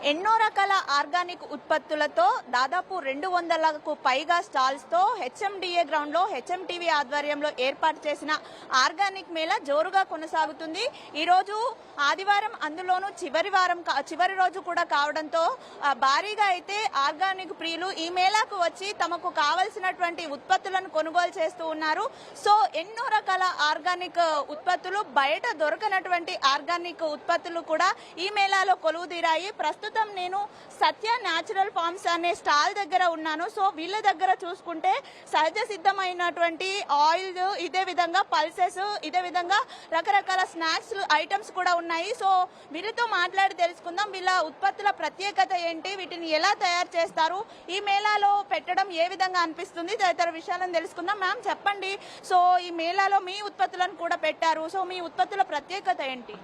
ఎన్నో రకాల ఆర్గానిక్ ఉత్పత్తులతో దాదాపు 200కు పైగా స్టాల్స్తో హెచ్ఎండిఏ గ్రౌండ్లో హెచ్ఎంటీవీ ఆధ్వర్యంలో ఏర్పాటు చేసిన ఆర్గానిక్ మేళా జోరుగా కొనసాగుతుంది. ఈరోజు ఆదివారం, అందులోనూ చివరి రోజు కూడా కావడంతో భారీగా అయితే ఆర్గానిక్ ప్రియులు ఈ మేళాకు వచ్చి తమకు కావలసినటువంటి ఉత్పత్తులను కొనుగోలు చేస్తూ ఉన్నారు. సో ఎన్నో రకాల ఆర్గానిక్ ఉత్పత్తులు, బయట దొరకనటువంటి ఆర్గానిక్ ఉత్పత్తులు కూడా ఈ మేళాలో కొలువుదీరాయి. ప్రస్తుతం నేను సత్య న్యాచురల్ ఫార్మ్స్ అనే స్టాల్ దగ్గర ఉన్నాను. సో వీళ్ళ దగ్గర చూసుకుంటే సహజ సిద్ధమైనటువంటి ఆయిల్, ఇదే విధంగా పల్సెస్, ఇదే విధంగా రకరకాల స్నాక్స్ ఐటమ్స్ కూడా ఉన్నాయి. సో వీళ్ళతో మాట్లాడి తెలుసుకుందాం వీళ్ళ ఉత్పత్తుల ప్రత్యేకత ఏంటి, వీటిని ఎలా తయారు చేస్తారు, ఈ మేళాలో పెట్టడం ఏ విధంగా అనిపిస్తుంది, తదితర విషయాలను తెలుసుకుందాం. మ్యామ్ చెప్పండి, సో ఈ మేళాలో మీ ఉత్పత్తులను కూడా పెట్టారు. సో మీ ఉత్పత్తుల ప్రత్యేకత ఏంటి?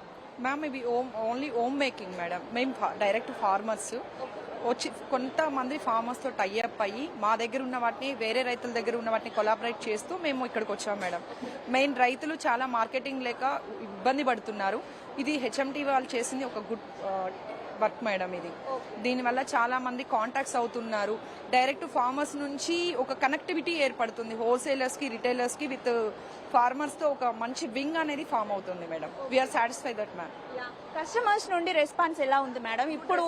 మ్యామ్ ఇవి ఓన్లీ హోమ్ మేకింగ్ మేడం. మేము డైరెక్ట్ ఫార్మర్స్ వచ్చి కొంతమంది ఫార్మర్స్తో టైఅప్ అయ్యి మా దగ్గర ఉన్న వాటిని వేరే రైతుల దగ్గర ఉన్న వాటిని కొలాబరేట్ చేస్తూ మేము ఇక్కడికి వచ్చాం మేడం. మెయిన్ రైతులు చాలా మార్కెటింగ్ లేక ఇబ్బంది పడుతున్నారు. ఇది హెచ్ఎంటీ వాళ్ళు చేసింది ఒక గుడ్ వర్క్ మేడం. ఇది దీనివల్ల చాలా మంది కాంటాక్ట్స్ అవుతున్నారు. డైరెక్ట్ ఫార్మర్స్ నుంచి ఒక కనెక్టివిటీ ఏర్పడుతుంది. హోల్సేలర్స్ కి, రిటైలర్స్ కి విత్ ఫార్మర్స్ తో ఒక మంచి వింగ్ అనేది ఫామ్ అవుతుంది madam. We are satisfy that ma'am. Customers నుండి రెస్పాన్స్ ఎలా ఉంది మేడం? ఇప్పుడు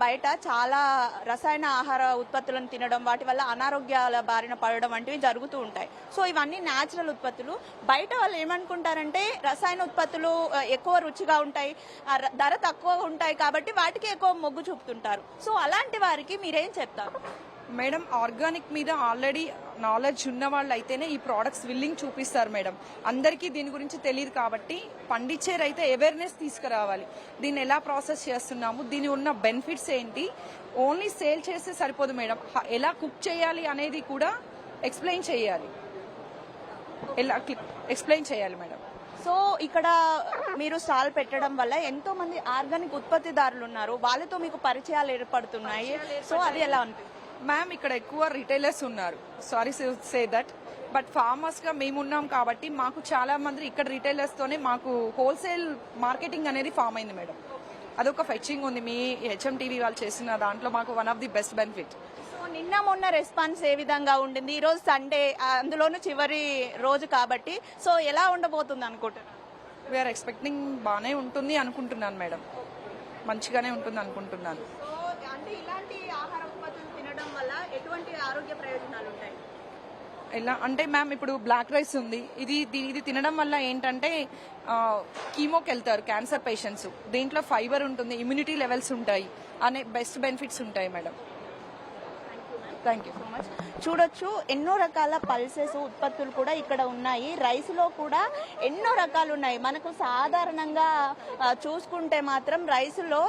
బయట చాలా రసాయన ఆహార ఉత్పత్తులను తినడం, వాటి వల్ల అనారోగ్యాల బారిన పడడం వంటివి జరుగుతూ ఉంటాయి. సో ఇవన్నీ న్యాచురల్ ఉత్పత్తులు. బయట వాళ్ళు ఏమనుకుంటారంటే రసాయన ఉత్పత్తులు ఎక్కువ రుచిగా ఉంటాయి, ధర తక్కువ ఉంటాయి కాబట్టి వాటికి ఎక్కువ మొగ్గు చూపుతుంటారు. సో అలాంటి వారికి మీరేం చెప్తారు? మేడం, ఆర్గానిక్ మీద ఆల్రెడీ నాలెడ్జ్ ఉన్న వాళ్ళు అయితేనే ఈ ప్రోడక్ట్స్ విల్లింగ్ చూపిస్తారు మేడం. అందరికీ దీని గురించి తెలియదు కాబట్టి పండించే రైతు అవేర్నెస్ తీసుకురావాలి. దీన్ని ఎలా ప్రాసెస్ చేస్తున్నాము, దీని ఉన్న బెనిఫిట్స్ ఏంటి, ఓన్లీ సేల్ చేస్తే సరిపోదు మేడం. ఎలా కుక్ చేయాలి అనేది కూడా ఎక్స్ప్లెయిన్ చేయాలి మేడం. సో ఇక్కడ మీరు స్టాల్ పెట్టడం వల్ల ఎంతో మంది ఆర్గానిక్ ఉత్పత్తిదారులు ఉన్నారు, వాళ్ళతో మీకు పరిచయాలు ఏర్పడుతున్నాయి. సో అది ఎలా అనిపిస్తుంది? మ్యామ్, ఇక్కడ ఎక్కువ రిటైలర్స్ ఉన్నారు, sorry say that, but farmers గా మేమున్నాం కాబట్టి మాకు చాలా మంది ఇక్కడ రిటైలర్స్ తోనే మాకు హోల్సేల్ మార్కెటింగ్ అనేది ఫామ్ అయింది మేడం. అదొక ఫెచ్చింగ్ ఉంది. మీ హెచ్ఎంటీవీ వాళ్ళు చేసిన దాంట్లో మాకు one of the best benefit. So నిన్న మొన్న రెస్పాన్స్ ఏ విధంగా ఉండింది? ఈ రోజు సండే, అందులోనూ చివరి రోజు కాబట్టి సో ఎలా ఉండబోతుంది అనుకుంటున్నారు? వీఆర్ ఎక్స్పెక్టింగ్ బాగానే ఉంటుంది అనుకుంటున్నాను మేడం. మంచిగానే ఉంటుంది అనుకుంటున్నాను. అంటే ఇలాంటి ఆహార ఉత్పత్తులు తినడం వల్ల ఎటువంటి ఆరోగ్య ప్రయోజనాలు ఉంటాయి? ఎలా అంటే మ్యామ్, ఇప్పుడు బ్లాక్ రైస్ ఉంది, ఇది తినడం వల్ల ఏంటంటే కీమోకి వెళ్తారు క్యాన్సర్ పేషెంట్స్. దీంట్లో ఫైబర్ ఉంటుంది, ఇమ్యూనిటీ లెవెల్స్ ఉంటాయి అనే బెస్ట్ బెనిఫిట్స్ ఉంటాయి madam. Thank you so much. చూడొచ్చు, ఎన్నో రకాల పల్సెస్ ఉత్పత్తులు కూడా ఇక్కడ ఉన్నాయి. రైస్ లో కూడా ఎన్నో రకాలు ఉన్నాయి. మనకు సాధారణంగా చూసుకుంటే మాత్రం రైస్ లో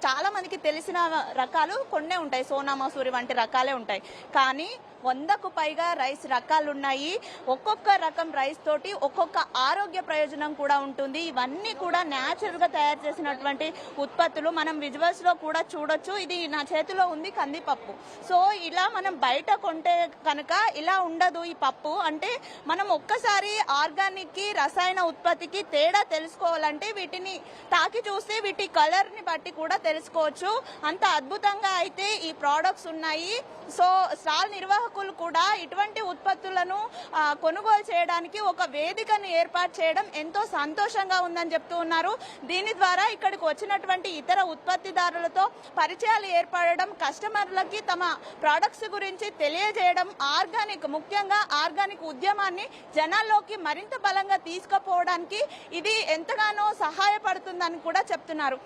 చాలా మందికి తెలిసిన రకాలు కొన్నే ఉంటాయి, సోనా మసూరి వంటి రకాలే ఉంటాయి. కానీ 100కు పైగా రైస్ రకాలు ఉన్నాయి. ఒక్కొక్క రకం రైస్ తోటి ఒక్కొక్క ఆరోగ్య ప్రయోజనం కూడా ఉంటుంది. ఇవన్నీ కూడా న్యాచురల్ గా తయారు చేసినటువంటి ఉత్పత్తులు. మనం విజువల్స్ లో కూడా చూడొచ్చు. ఇది నా చేతిలో ఉంది కందిపప్పు. సో ఇలా మనం బయట కొంటే కనుక ఇలా ఉండదు ఈ పప్పు. అంటే మనం ఒక్కసారి ఆర్గానిక్ కి రసాయన ఉత్పత్తికి తేడా తెలుసుకోవాలంటే వీటిని తాకి చూస్తే వీటి కలర్ ని బట్టి కూడా తెలుసుకోవచ్చు. అంత అద్భుతంగా అయితే ఈ ప్రోడక్ట్స్ ఉన్నాయి. సో స్టాల్ నిర్వాహకులు కూడా ఇటువంటి ఉత్పత్తులను కొనుగోలు చేయడానికి ఒక వేదికను ఏర్పాటు చేయడం ఎంతో సంతోషంగా ఉందని చెప్తూ ఉన్నారు. దీని ద్వారా ఇక్కడికి వచ్చినటువంటి ఇతర ఉత్పత్తిదారులతో పరిచయాలు ఏర్పడడం, కస్టమర్లకి తమ ప్రోడక్ట్స్ గురించి తెలియజేయడం, ముఖ్యంగా ఆర్గానిక్ ఉద్యమాన్ని జనాల్లోకి మరింత బలంగా తీసుకుపోవడానికి ఇది ఎంతగానో సహాయపడుతుందని కూడా చెప్తున్నారు.